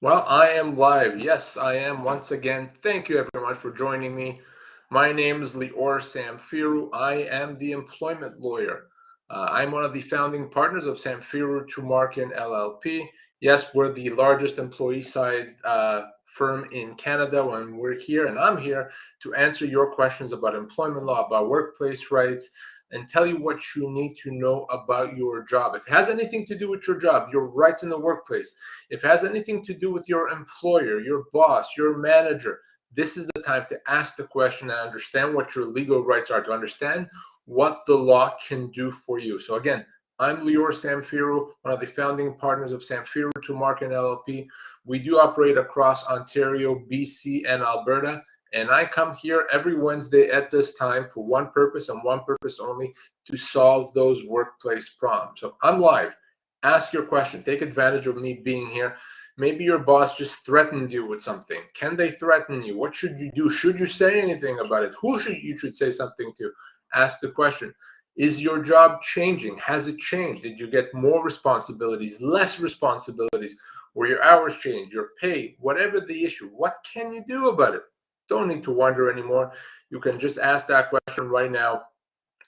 Well, I am live. Yes, I am once again. Thank you everyone for joining me. My name is Lior Samfiru. I am the employment lawyer. I'm one of the founding partners of Samfiru Tumarkin LLP. Yes, we're the largest employee side firm in Canada when we're here, and I'm here to answer your questions about employment law, about workplace rights, and tell you what you need to know about your job. If it has anything to do with your job, your rights in the workplace, if it has anything to do with your employer, your boss, your manager, this is the time to ask the question and understand what your legal rights are, to understand what the law can do for you. So again, I'm Lior Samfiru, one of the founding partners of Samfiru Tumarkin LLP. We do operate across Ontario, BC, and Alberta. And I come here every Wednesday at this time for one purpose and one purpose only, to solve those workplace problems. So I'm live. Ask your question. Take advantage of me being here. Maybe your boss just threatened you with something. Can they threaten you? What should you do? Should you say anything about it? Who should you say something to? Ask the question. Is your job changing? Has it changed? Did you get more responsibilities, less responsibilities? Or your hours change, your pay, whatever the issue? What can you do about it? Don't need to wonder anymore. You can just ask that question right now.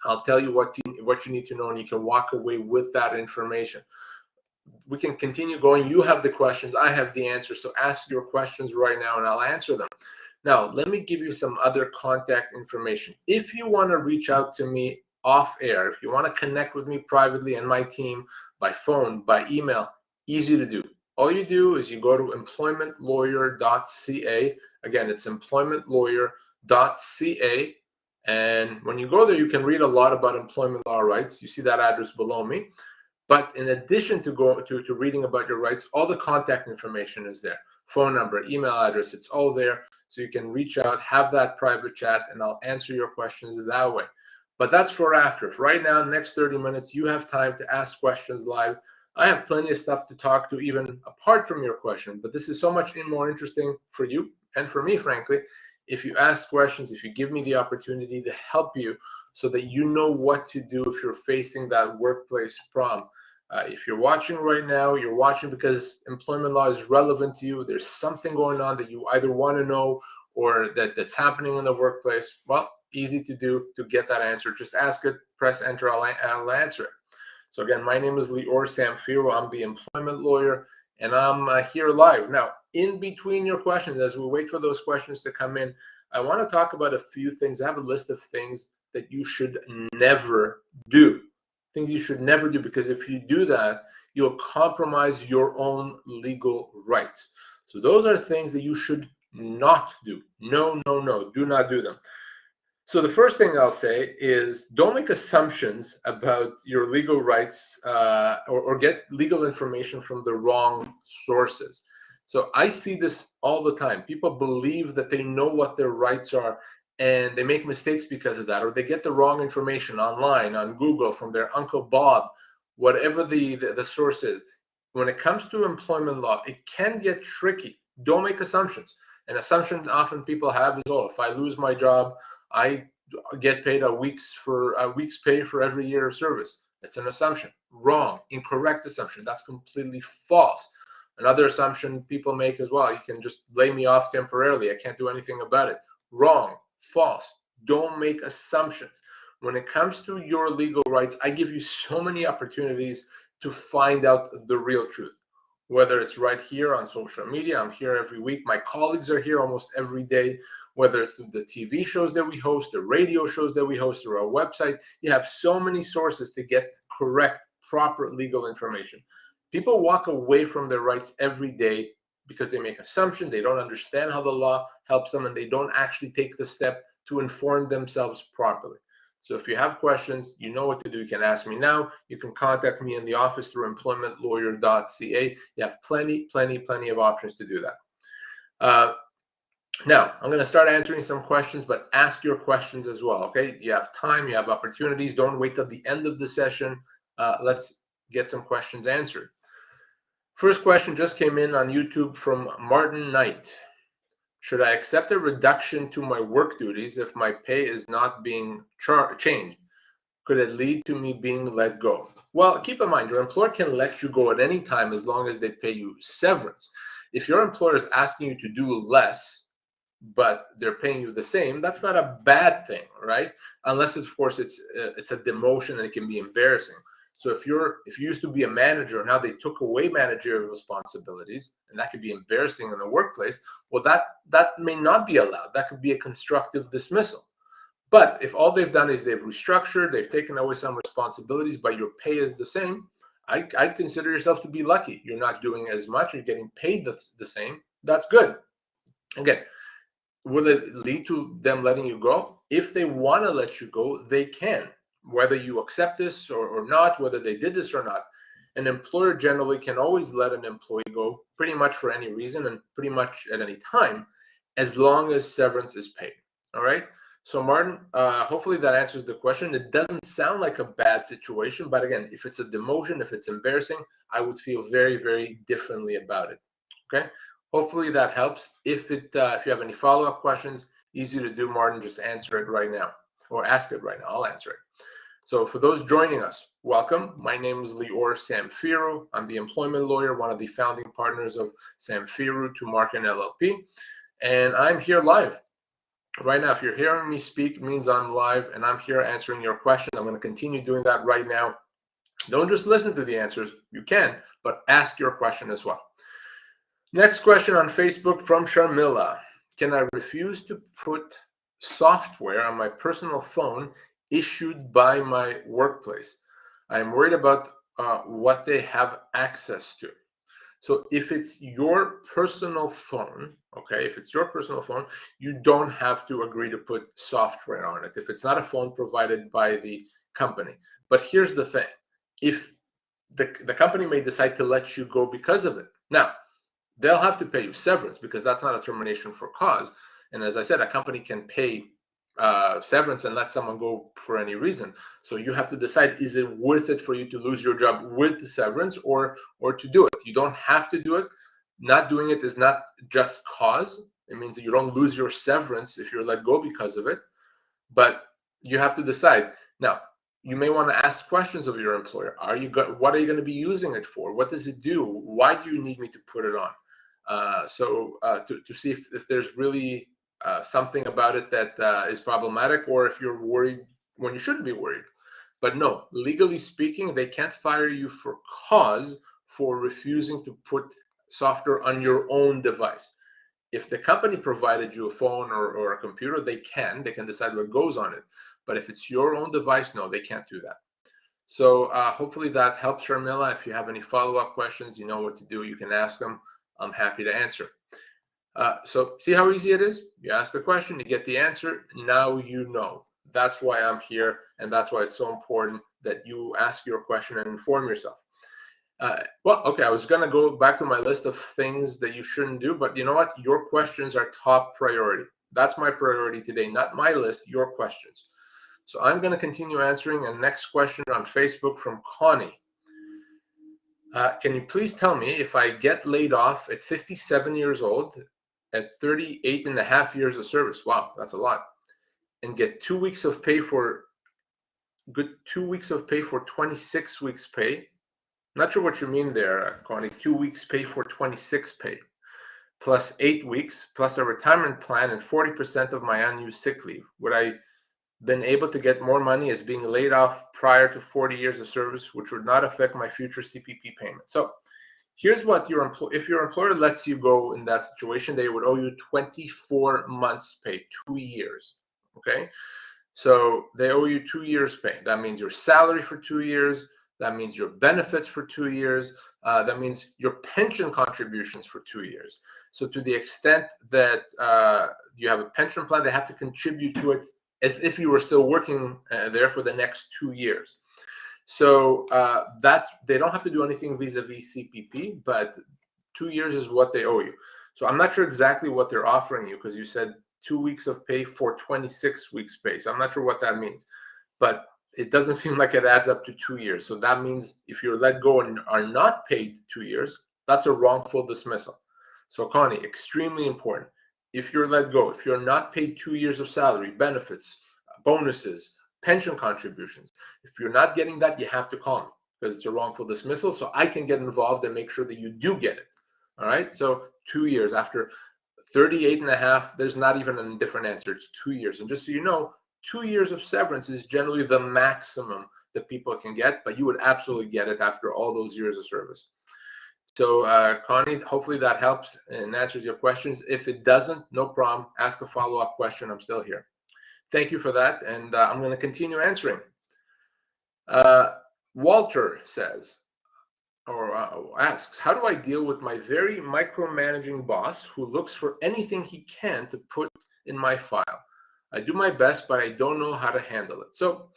I'll tell you what you need to know, and you can walk away with that information. We can continue going. You have the questions, I have the answers. So ask your questions right now and I'll answer them. Now, let me give you some other contact information. If you want to reach out to me off air, if you want to connect with me privately and my team by phone, by email, easy to do. All you do is you go to employmentlawyer.ca. Again, it's employmentlawyer.ca. And when you go there, you can read a lot about employment law rights. You see that address below me. But in addition to reading about your rights, all the contact information is there. Phone number, email address, it's all there. So you can reach out, have that private chat, and I'll answer your questions that way. But that's for after. For right now, next 30 minutes, you have time to ask questions live. I have plenty of stuff to talk to even apart from your question, but this is so much more interesting for you and for me, frankly, if you ask questions, if you give me the opportunity to help you so that you know what to do if you're facing that workplace problem. If you're watching right now, you're watching because employment law is relevant to you. There's something going on that you either want to know or that's happening in the workplace. Well, easy to do to get that answer. Just ask it, press enter, I'll answer it. So again, my name is Lior Samfiru. I'm the employment lawyer, and I'm here live. Now, in between your questions, as we wait for those questions to come in, I want to talk about a few things. I have a list of things that you should never do. Things you should never do, because if you do that, you'll compromise your own legal rights. So those are things that you should not do. No, no, no, do not do them. So the first thing I'll say is don't make assumptions about your legal rights or get legal information from the wrong sources. So I see this all the time. People believe that they know what their rights are, and they make mistakes because of that, or they get the wrong information online, on Google, from their Uncle Bob, whatever the source is. When it comes to employment law, it can get tricky. Don't make assumptions. An assumption often people have is, oh, if I lose my job, I get paid a week's pay for every year of service. That's an assumption. Wrong, incorrect assumption. That's completely false. Another assumption people make as well, you can just lay me off temporarily. I can't do anything about it. Wrong, false. Don't make assumptions. When it comes to your legal rights, I give you so many opportunities to find out the real truth. Whether it's right here on social media, I'm here every week. My colleagues are here almost every day. Whether it's through the TV shows that we host, the radio shows that we host, or our website, you have so many sources to get correct, proper legal information. People walk away from their rights every day because they make assumptions, they don't understand how the law helps them, and they don't actually take the step to inform themselves properly. So if you have questions, you know what to do. You can ask me now. You can contact me in the office through employmentlawyer.ca. You have plenty of options to do that. Now, I'm going to start answering some questions, but ask your questions as well, okay? You have time, you have opportunities. Don't wait till the end of the session. Let's get some questions answered. First question just came in on YouTube from Martin Knight. Should I accept a reduction to my work duties if my pay is not being changed? Could it lead to me being let go? Well, keep in mind, your employer can let you go at any time as long as they pay you severance. If your employer is asking you to do less, but they're paying you the same, that's not a bad thing, right? Unless, of course, it's a demotion and it can be embarrassing. So if you used to be a manager, now they took away managerial responsibilities, and that could be embarrassing in the workplace, well, that may not be allowed. That could be a constructive dismissal. But if all they've done is they've restructured, they've taken away some responsibilities, but your pay is the same, I'd consider yourself to be lucky. You're not doing as much, you're getting paid the same. That's good. Again, will it lead to them letting you go? If they want to let you go, they can, whether you accept this or not, whether they did this or not. An employer generally can always let an employee go pretty much for any reason and pretty much at any time, as long as severance is paid. All right. So Martin, hopefully that answers the question. It doesn't sound like a bad situation, but again, if it's a demotion, if it's embarrassing, I would feel very, very differently about it. Okay. Hopefully that helps. If you have any follow-up questions, easy to do, Martin, just answer it right now or ask it right now. I'll answer it. So for those joining us, welcome. My name is Lior Samfiru. I'm the employment lawyer, one of the founding partners of Samfiru Tumarkin LLP, and I'm here live. Right now, if you're hearing me speak, it means I'm live and I'm here answering your questions. I'm going to continue doing that right now. Don't just listen to the answers. You can, but ask your question as well. Next question on Facebook from Sharmila. Can I refuse to put software on my personal phone issued by my workplace? I am worried about what they have access to. So if it's your personal phone, okay, if it's your personal phone, you don't have to agree to put software on it if it's not a phone provided by the company. But here's the thing. If the company may decide to let you go because of it. Now, they'll have to pay you severance because that's not a termination for cause. And as I said, a company can pay severance and let someone go for any reason. So you have to decide, is it worth it for you to lose your job with the severance or to do it? You don't have to do it. Not doing it is not just cause. It means that you don't lose your severance if you're let go because of it. But you have to decide. Now, you may want to ask questions of your employer. What are you going to be using it for? What does it do? Why do you need me to put it on? To see if there's really something about it that is problematic, or if you're worried when you shouldn't be worried. But no, legally speaking, they can't fire you for cause for refusing to put software on your own device. If the company provided you a phone or a computer, they can decide what goes on it. But if it's your own device, no, they can't do that. So hopefully that helps, Sharmila. If you have any follow-up questions, you know what to do. You can ask them. I'm happy to answer. So see how easy it is? You ask the question, you get the answer. Now you know. That's why I'm here, and that's why it's so important that you ask your question and inform yourself. Well, okay, I was going to go back to my list of things that you shouldn't do, but you know what? Your questions are top priority. That's my priority today, not my list, your questions. So I'm going to continue answering. And next question on Facebook from Connie. Can you please tell me if I get laid off at 57 years old, at 38 and a half years of service, wow, that's a lot, and get 2 weeks of pay for 26 weeks pay? Not sure what you mean there, Connie. 2 weeks pay for 26 pay, plus 8 weeks, plus a retirement plan and 40% of my unused sick leave. Would I been able to get more money as being laid off prior to 40 years of service, which would not affect my future CPP payment? So here's what if your employer lets you go in that situation, they would owe you 24 months pay, 2 years. Okay. So they owe you 2 years pay. That means your salary for 2 years. That means your benefits for 2 years. That means your pension contributions for 2 years. So to the extent that you have a pension plan, they have to contribute to it as if you were still working there for the next 2 years. So they don't have to do anything vis-a-vis CPP, but 2 years is what they owe you. So I'm not sure exactly what they're offering you, because you said 2 weeks of pay for 26 weeks pay. So I'm not sure what that means, but it doesn't seem like it adds up to 2 years. So that means if you're let go and are not paid 2 years, that's a wrongful dismissal. So Connie, extremely important. If you're let go, if you're not paid 2 years of salary, benefits, bonuses, pension contributions, if you're not getting that, you have to call me, because it's a wrongful dismissal, so I can get involved and make sure that you do get it. All right, so 2 years. After 38 and a half, there's not even a different answer. It's 2 years. And just so you know, 2 years of severance is generally the maximum that people can get, but you would absolutely get it after all those years of service. So Connie, hopefully that helps and answers your questions. If it doesn't, no problem. Ask a follow-up question. I'm still here. Thank you for that, and I'm going to continue answering. Walter says, or asks, how do I deal with my very micromanaging boss who looks for anything he can to put in my file? I do my best, but I don't know how to handle it. So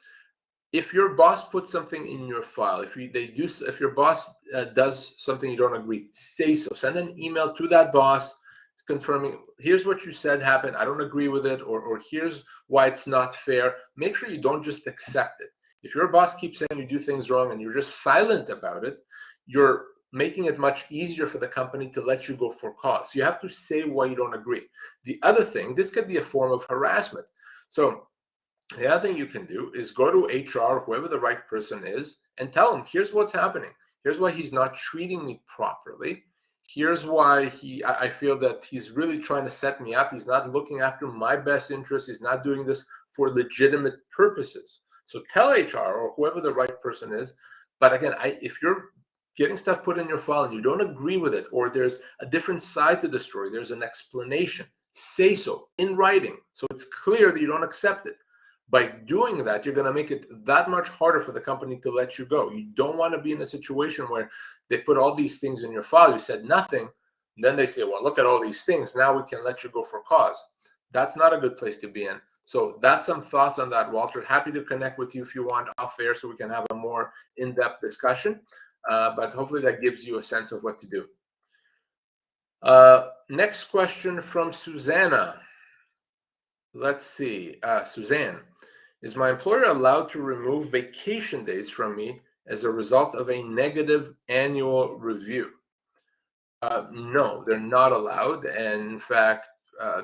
if your boss puts something in your file, if your boss does something you don't agree, say so. Send an email to that boss confirming, here's what you said happened, I don't agree with it, or here's why it's not fair. Make sure you don't just accept it. If your boss keeps saying you do things wrong and you're just silent about it, you're making it much easier for the company to let you go for cause. So you have to say why you don't agree. The other thing, this could be a form of harassment. So the other thing you can do is go to HR, whoever the right person is, and tell them, here's what's happening. Here's why he's not treating me properly. Here's why I feel that he's really trying to set me up. He's not looking after my best interests. He's not doing this for legitimate purposes. So tell HR or whoever the right person is. But again, if you're getting stuff put in your file and you don't agree with it, or there's a different side to the story, there's an explanation, say so in writing so it's clear that you don't accept it. By doing that, you're going to make it that much harder for the company to let you go. You don't want to be in a situation where they put all these things in your file, you said nothing, and then they say, well, look at all these things, now we can let you go for cause. That's not a good place to be in. So that's some thoughts on that, Walter. Happy to connect with you if you want off air so we can have a more in-depth discussion. But hopefully that gives you a sense of what to do. Next question from Susanna. Let's see. Suzanne, is my employer allowed to remove vacation days from me as a result of a negative annual review? No, they're not allowed. And in fact,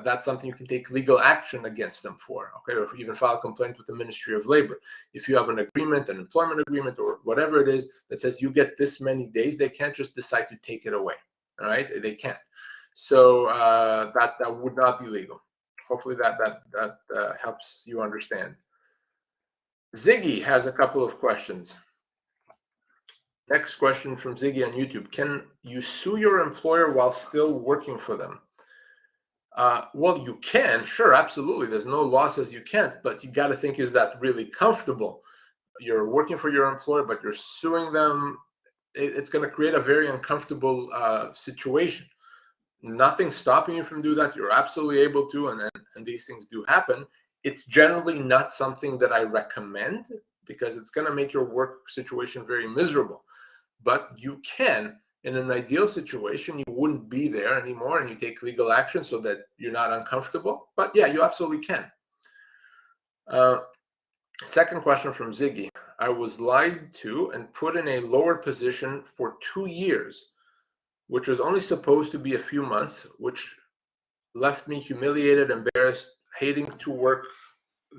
that's something you can take legal action against them for, okay, or even file a complaint with the Ministry of Labor. If you have an agreement, an employment agreement, or whatever it is that says you get this many days, they can't just decide to take it away, all right? They can't. So that would not be legal. Hopefully that helps you understand. Ziggy has a couple of questions. Next question from Ziggy on YouTube. Can you sue your employer while still working for them? Well, you can, sure, absolutely. There's no law says you can't, but you got to think, is that really comfortable? You're working for your employer, but you're suing them. It's going to create a very uncomfortable situation. Nothing's stopping you from doing that. You're absolutely able to, and these things do happen. It's generally not something that I recommend because it's going to make your work situation very miserable. But you can. In an ideal situation, you wouldn't be there anymore and you take legal action so that you're not uncomfortable. But yeah, you absolutely can. Second question from Ziggy. I was lied to and put in a lower position for 2 years, which was only supposed to be a few months, which left me humiliated, embarrassed, hating to work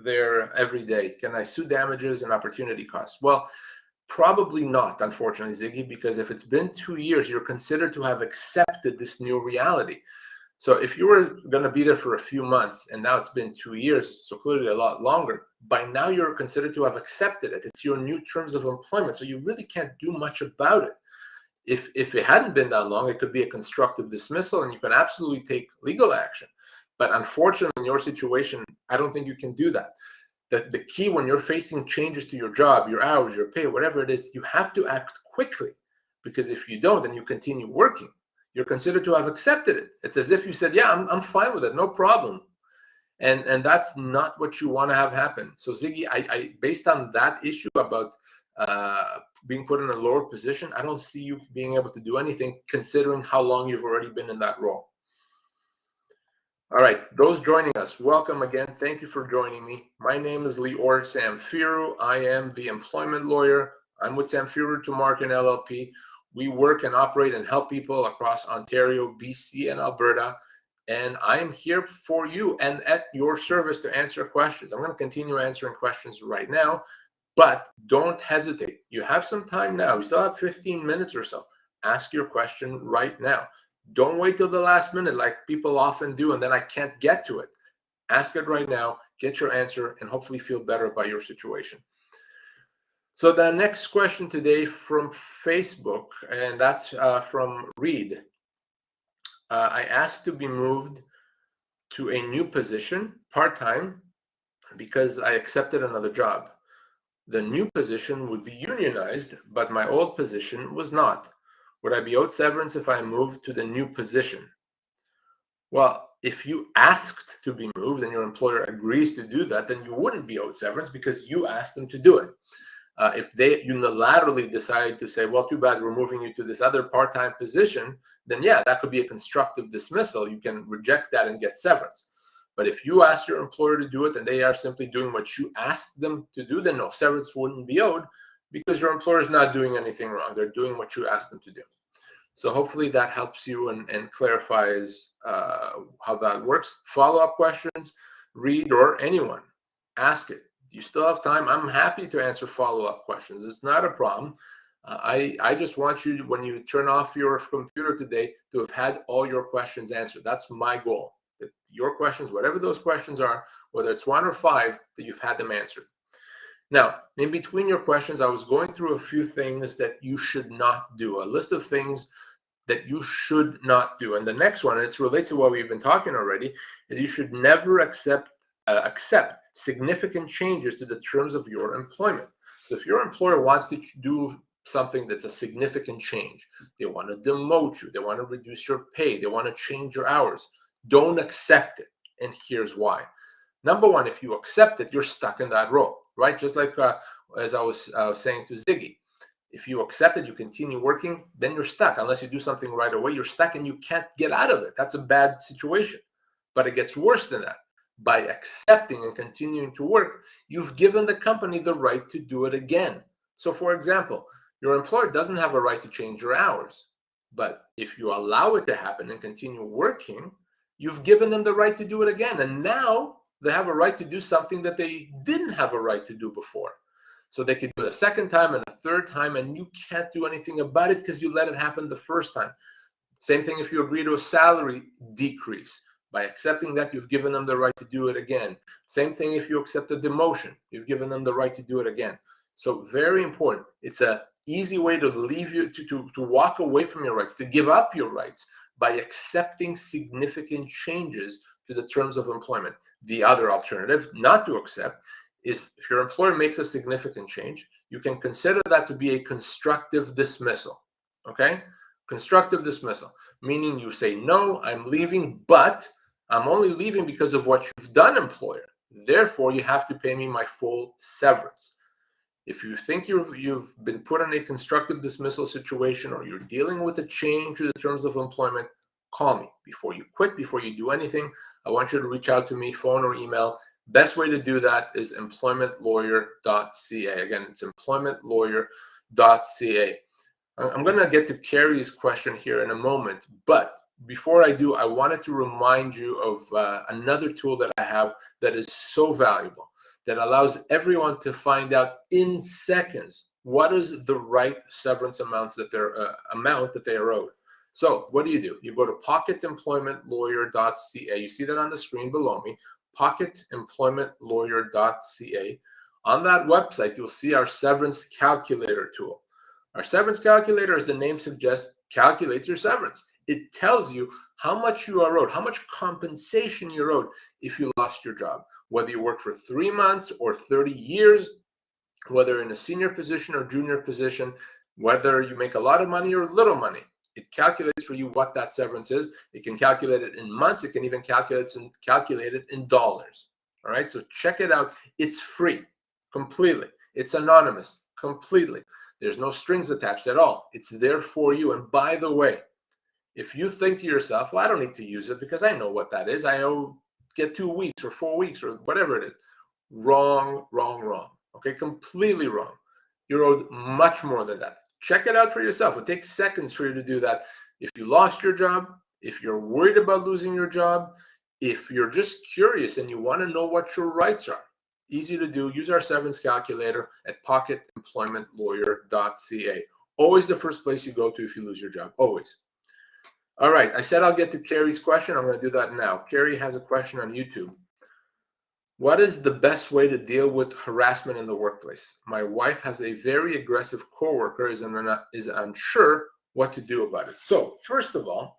there every day. Can I sue damages and opportunity costs? Well, probably not, unfortunately, Ziggy, because if it's been 2 years, you're considered to have accepted this new reality. So if you were going to be there for a few months and now it's been 2 years, so clearly a lot longer, by now you're considered to have accepted it. It's your new terms of employment, so you really can't do much about it. If it hadn't been that long, it could be a constructive dismissal and you can absolutely take legal action. But unfortunately, in your situation, I don't think you can do that. The key when you're facing changes to your job, your hours, your pay, whatever it is, you have to act quickly. Because if you don't and you continue working, you're considered to have accepted it. It's as if you said, yeah, I'm fine with it, no problem. And that's not what you want to have happen. So Ziggy, I based on that issue about being put in a lower position, I don't see you being able to do anything considering how long you've already been in that role. All right, those joining us, welcome again. Thank you for joining me. My name is Lior Samfiru. I am the employment lawyer. I'm with Samfiru Tumarkin LLP. We work and operate and help people across Ontario, BC, and Alberta. And I am here for you and at your service to answer questions. I'm going to continue answering questions right now, but don't hesitate. You have some time now. You still have 15 minutes or so. Ask your question right now. Don't wait till the last minute like people often do, and then I can't get to it. Ask it right now, get your answer, and hopefully feel better about your situation. So the next question today from Facebook, and that's from Reed. I asked to be moved to a new position, part-time, because I accepted another job. The new position would be unionized, but my old position was not. Would I be owed severance if I moved to the new position? Well, if you asked to be moved and your employer agrees to do that, then you wouldn't be owed severance because you asked them to do it. If they unilaterally decide to say, well, too bad, we're moving you to this other part-time position, then yeah, that could be a constructive dismissal. You can reject that and get severance. But if you ask your employer to do it and they are simply doing what you asked them to do, then no, severance wouldn't be owed because your employer is not doing anything wrong. They're doing what you asked them to do. So hopefully that helps you and clarifies how that works. Follow-up questions, Reed or anyone, ask it. You still have time. I'm happy to answer follow-up questions. It's not a problem. I just want you, when you turn off your computer today, to have had all your questions answered. That's my goal. That your questions, whatever those questions are, whether it's 1 or 5, that you've had them answered. Now, in between your questions, I was going through a few things that you should not do, a list of things that you should not do. And the next one, and it relates to what we've been talking already, is you should never accept significant changes to the terms of your employment. So if your employer wants to do something that's a significant change, they want to demote you, they want to reduce your pay, they want to change your hours, don't accept it. And here's why. Number one, if you accept it, you're stuck in that role, right? Just like as I was saying to Ziggy, if you accept it, you continue working, then you're stuck. Unless you do something right away, you're stuck and you can't get out of it. That's a bad situation. But it gets worse than that. By accepting and continuing to work, you've given the company the right to do it again. So for example, your employer doesn't have a right to change your hours. But if you allow it to happen and continue working, you've given them the right to do it again. And now they have a right to do something that they didn't have a right to do before. So they could do it a second time and a third time, and you can't do anything about it because you let it happen the first time. Same thing if you agree to a salary decrease. By accepting that, you've given them the right to do it again. Same thing if you accept a demotion. You've given them the right to do it again. So very important. It's an easy way to leave you, to walk away from your rights, to give up your rights by accepting significant changes to the terms of employment. The other alternative, not to accept, is if your employer makes a significant change, you can consider that to be a constructive dismissal, okay? Constructive dismissal, meaning you say, no, I'm leaving, but I'm only leaving because of what you've done, employer. Therefore, you have to pay me my full severance. If you think you've been put in a constructive dismissal situation or you're dealing with a change to the terms of employment, call me. Before you quit, before you do anything, I want you to reach out to me, phone or email. Best way to do that is employmentlawyer.ca. Again, it's employmentlawyer.ca. I'm going to get to Carrie's question here in a moment, but before I do, I wanted to remind you of another tool that I have that is so valuable, that allows everyone to find out in seconds what is the right severance amount that they are owed. So what do? You go to pocketemploymentlawyer.ca. You see that on the screen below me, pocketemploymentlawyer.ca. On that website, you'll see our severance calculator tool. Our severance calculator, as the name suggests, calculates your severance. It tells you how much you are owed, how much compensation you're owed if you lost your job, whether you work for 3 months or 30 years, whether in a senior position or junior position, whether you make a lot of money or little money. It calculates for you what that severance is. It can calculate it in months. It can even calculate it in dollars. All right, so check it out. It's free, completely. It's anonymous, completely. There's no strings attached at all. It's there for you. And by the way, if you think to yourself, well, I don't need to use it because I know what that is. I get 2 weeks or 4 weeks or whatever it is. Wrong, wrong, wrong. Okay, completely wrong. You're owed much more than that. Check it out for yourself. It takes seconds for you to do that. If you lost your job, if you're worried about losing your job, if you're just curious and you want to know what your rights are, easy to do. Use our severance calculator at pocketemploymentlawyer.ca. Always the first place you go to if you lose your job, always. All right, I said I'll get to Carrie's question. I'm going to do that now. Carrie has a question on YouTube. What is the best way to deal with harassment in the workplace? My wife has a very aggressive coworker, is unsure what to do about it. So first of all,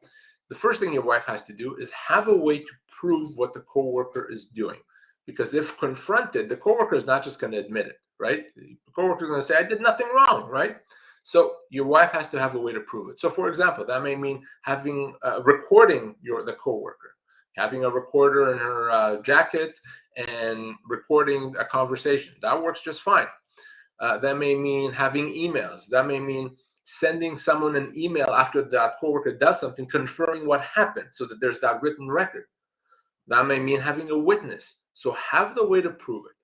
the first thing your wife has to do is have a way to prove what the coworker is doing. Because if confronted, the coworker is not just going to admit it, right? The coworker is going to say, I did nothing wrong, right? So your wife has to have a way to prove it. So for example, that may mean having recording the coworker, having a recorder in her jacket and recording a conversation. That works just fine. That may mean having emails. That may mean sending someone an email after that coworker does something, confirming what happened so that there's that written record. That may mean having a witness. So have the way to prove it.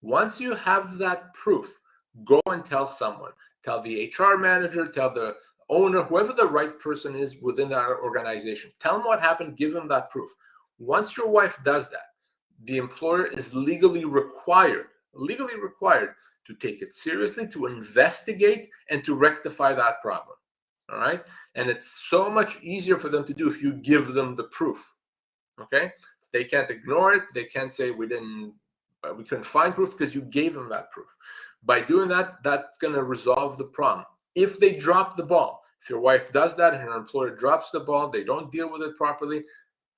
Once you have that proof, go and tell someone. Tell the HR manager, tell the owner, whoever the right person is within that organization. Tell them what happened, give them that proof. Once your wife does that, the employer is legally required to take it seriously, to investigate, and to rectify that problem. All right? And it's so much easier for them to do if you give them the proof. Okay? They can't ignore it. They can't say we couldn't find proof because you gave them that proof. By doing that, that's going to resolve the problem. If they drop the ball, if your wife does that and her employer drops the ball, they don't deal with it properly,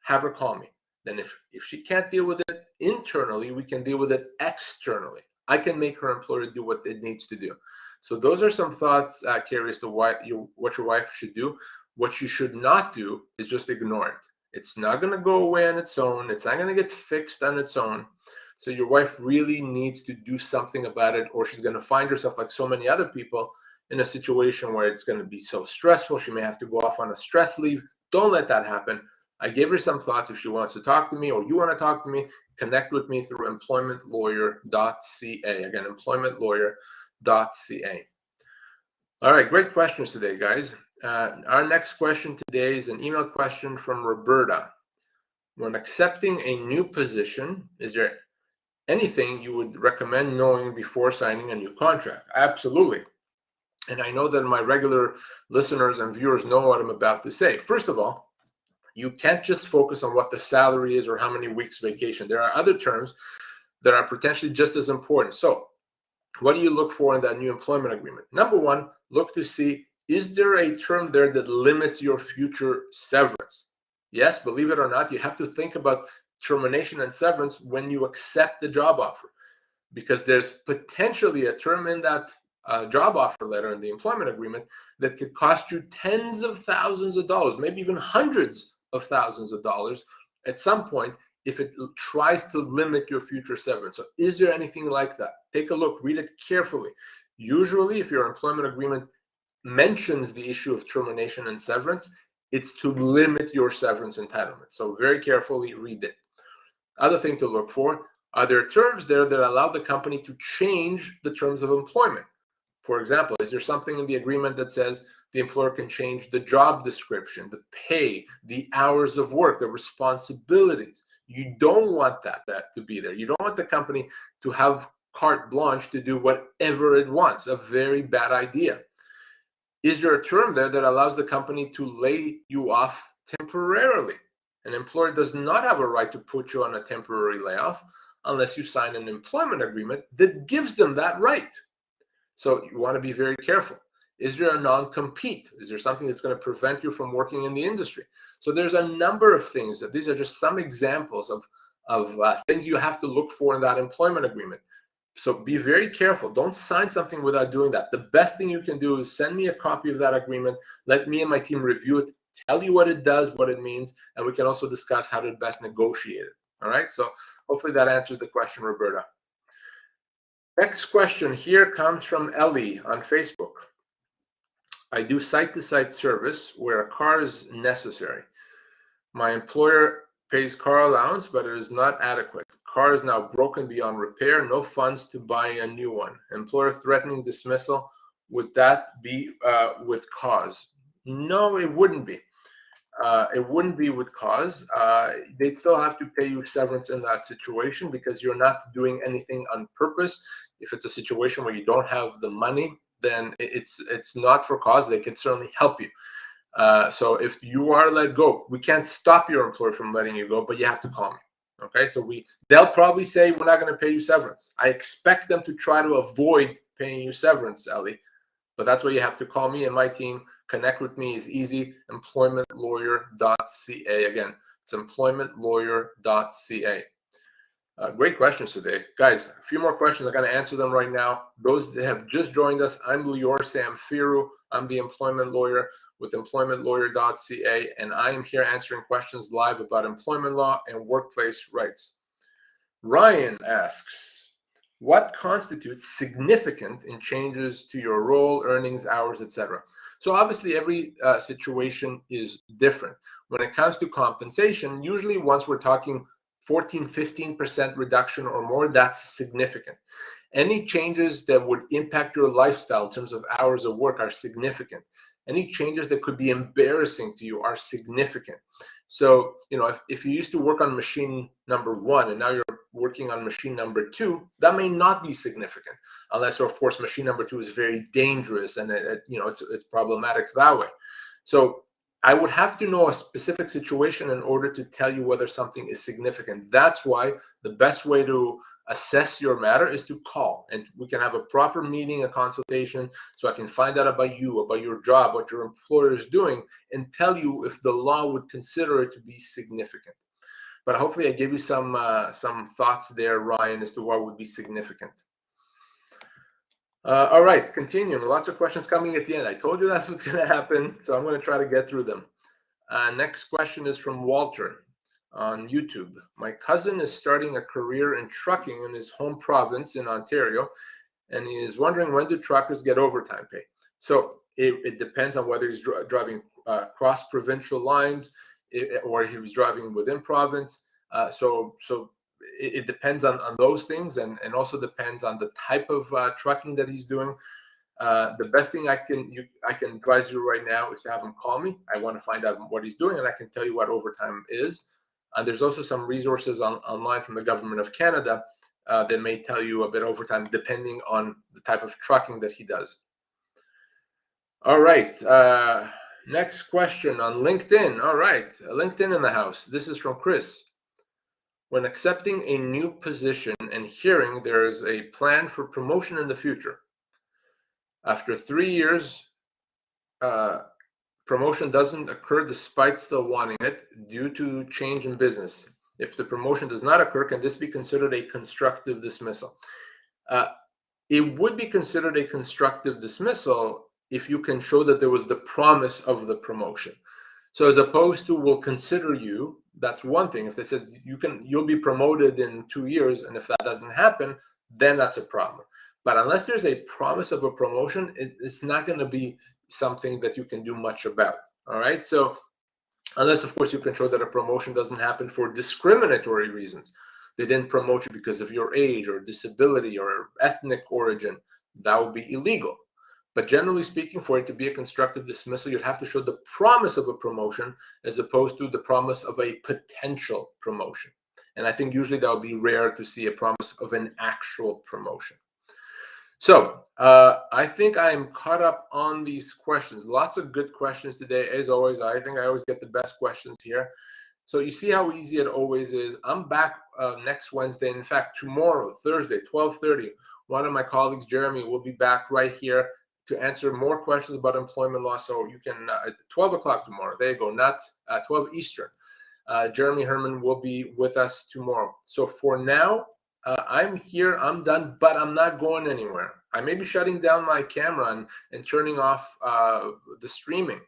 have her call me. Then if she can't deal with it internally, we can deal with it externally. I can make her employer do what it needs to do. So those are some thoughts, Carrie, as to what your wife should do. What she should not do is just ignore it. It's not going to go away on its own. It's not going to get fixed on its own. So your wife really needs to do something about it, or she's going to find herself, like so many other people, in a situation where it's going to be so stressful. She may have to go off on a stress leave. Don't let that happen. I gave her some thoughts. If she wants to talk to me or you want to talk to me, connect with me through employmentlawyer.ca. Again, employmentlawyer.ca. All right, great questions today, guys. Our next question today is an email question from Roberta. When accepting a new position, is there anything you would recommend knowing before signing a new contract? Absolutely. And I know that my regular listeners and viewers know what I'm about to say. First of all, you can't just focus on what the salary is or how many weeks vacation. There are other terms that are potentially just as important. So what do you look for in that new employment agreement? Number one, look to see, is there a term there that limits your future severance? Yes, believe it or not, you have to think about termination and severance when you accept the job offer, because there's potentially a term in that job offer letter in the employment agreement that could cost you tens of thousands of dollars, maybe even hundreds of thousands of dollars at some point if it tries to limit your future severance. So is there anything like that? Take a look, read it carefully. Usually, if your employment agreement mentions the issue of termination and severance, it's to limit your severance entitlement. So very carefully read it. Other thing to look for, are there terms there that allow the company to change the terms of employment? For example, is there something in the agreement that says the employer can change the job description, the pay, the hours of work, the responsibilities? You don't want that to be there. You don't want the company to have carte blanche to do whatever it wants. A very bad idea. Is there a term there that allows the company to lay you off temporarily? An employer does not have a right to put you on a temporary layoff unless you sign an employment agreement that gives them that right. So you want to be very careful. Is there a non-compete? Is there something that's going to prevent you from working in the industry? So there's a number of things. These are just some examples of things you have to look for in that employment agreement. So be very careful. Don't sign something without doing that. The best thing you can do is send me a copy of that agreement. Let me and my team review it, tell you what it does, what it means, and we can also discuss how to best negotiate it. All right? So hopefully that answers the question, Roberta. Next question here comes from Ellie on Facebook. I do site-to-site service where a car is necessary. My employer pays car allowance, but it is not adequate. Car is now broken beyond repair, no funds to buy a new one. Employer threatening dismissal. Would that be with cause? No, it wouldn't be. It wouldn't be with cause. They'd still have to pay you severance in that situation because you're not doing anything on purpose. If it's a situation where you don't have the money, then it's not for cause. They can certainly help you. So if you are let go, we can't stop your employer from letting you go, but you have to call me. Okay, so they'll probably say we're not going to pay you severance. I expect them to try to avoid paying you severance, Ellie, but that's why you have to call me and my team. Connect with me is easy. Employmentlawyer.ca. Again, it's employmentlawyer.ca. Great questions today. Guys, a few more questions. I'm going to answer them right now. Those that have just joined us, I'm Lior Samfiru. I'm the employment lawyer with employmentlawyer.ca, and I am here answering questions live about employment law and workplace rights. Ryan asks, what constitutes significant in changes to your role, earnings, hours, etc.? So obviously every situation is different. When it comes to compensation, usually once we're talking 14-15% reduction or more, that's significant. Any changes that would impact your lifestyle in terms of hours of work are significant. Any changes that could be embarrassing to you are significant. So, if you used to work on machine number 1 and now you're working on machine number 2, that may not be significant, unless, of course, machine number 2 is very dangerous and it's problematic that way. So I would have to know a specific situation in order to tell you whether something is significant. That's why the best way to assess your matter is to call, and we can have a proper meeting, a consultation, so I can find out about you, about your job, what your employer is doing, and tell you if the law would consider it to be significant. But hopefully I gave you some thoughts there, Ryan, as to what would be significant. All right, continuing. Lots of questions coming at the end. I told you that's what's going to happen, so I'm going to try to get through them. Next question is from Walter on YouTube. My cousin is starting a career in trucking in his home province in Ontario, and he is wondering, when do truckers get overtime pay? So it depends on whether he's driving cross-provincial lines or he was driving within province. So it depends on those things, and also depends on the type of trucking that he's doing. The best thing I can advise you right now is to have him call me. I want to find out what he's doing, and I can tell you what overtime is. And there's also some resources online from the government of Canada that may tell you a bit overtime depending on the type of trucking that he does. All right. Next question on LinkedIn. All right. LinkedIn in the house. This is from Chris. When accepting a new position and hearing there is a plan for promotion in the future, after 3 years, promotion doesn't occur despite still wanting it due to change in business. If the promotion does not occur, can this be considered a constructive dismissal? It would be considered a constructive dismissal if you can show that there was the promise of the promotion. So as opposed to we'll consider you, that's one thing. If they says you'll be promoted in 2 years, and if that doesn't happen, then that's a problem. But unless there's a promise of a promotion, it's not going to be something that you can do much about. All right. So unless, of course, you can show that a promotion doesn't happen for discriminatory reasons. They didn't promote you because of your age or disability or ethnic origin, that would be illegal. But generally speaking, for it to be a constructive dismissal, you'd have to show the promise of a promotion as opposed to the promise of a potential promotion. And I think usually that would be rare to see a promise of an actual promotion. So I think I'm caught up on these questions. Lots of good questions today. As always, I think I always get the best questions here. So you see how easy it always is. I'm back next Wednesday. In fact, tomorrow, Thursday, 12:30, one of my colleagues, Jeremy, will be back right here to answer more questions about employment law. So you can, at 12 o'clock tomorrow, there you go, not 12 Eastern. Jeremy Herman will be with us tomorrow. So for now, I'm here, I'm done, but I'm not going anywhere. I may be shutting down my camera and turning off the streaming,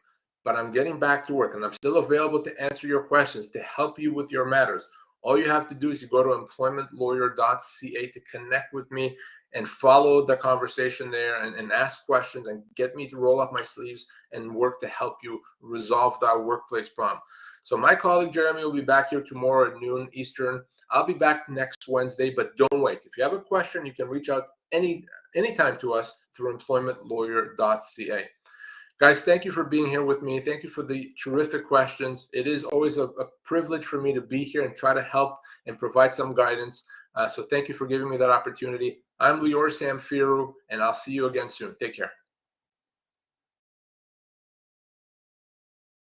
but I'm getting back to work, and I'm still available to answer your questions, to help you with your matters. All you have to do is you go to employmentlawyer.ca to connect with me and follow the conversation there and ask questions and get me to roll up my sleeves and work to help you resolve that workplace problem. So my colleague Jeremy will be back here tomorrow at noon Eastern. I'll be back next Wednesday, but don't wait. If you have a question, you can reach out anytime to us through employmentlawyer.ca. Guys, thank you for being here with me. Thank you for the terrific questions. It is always a privilege for me to be here and try to help and provide some guidance. So thank you for giving me that opportunity. I'm Lior Samfiru, and I'll see you again soon. Take care.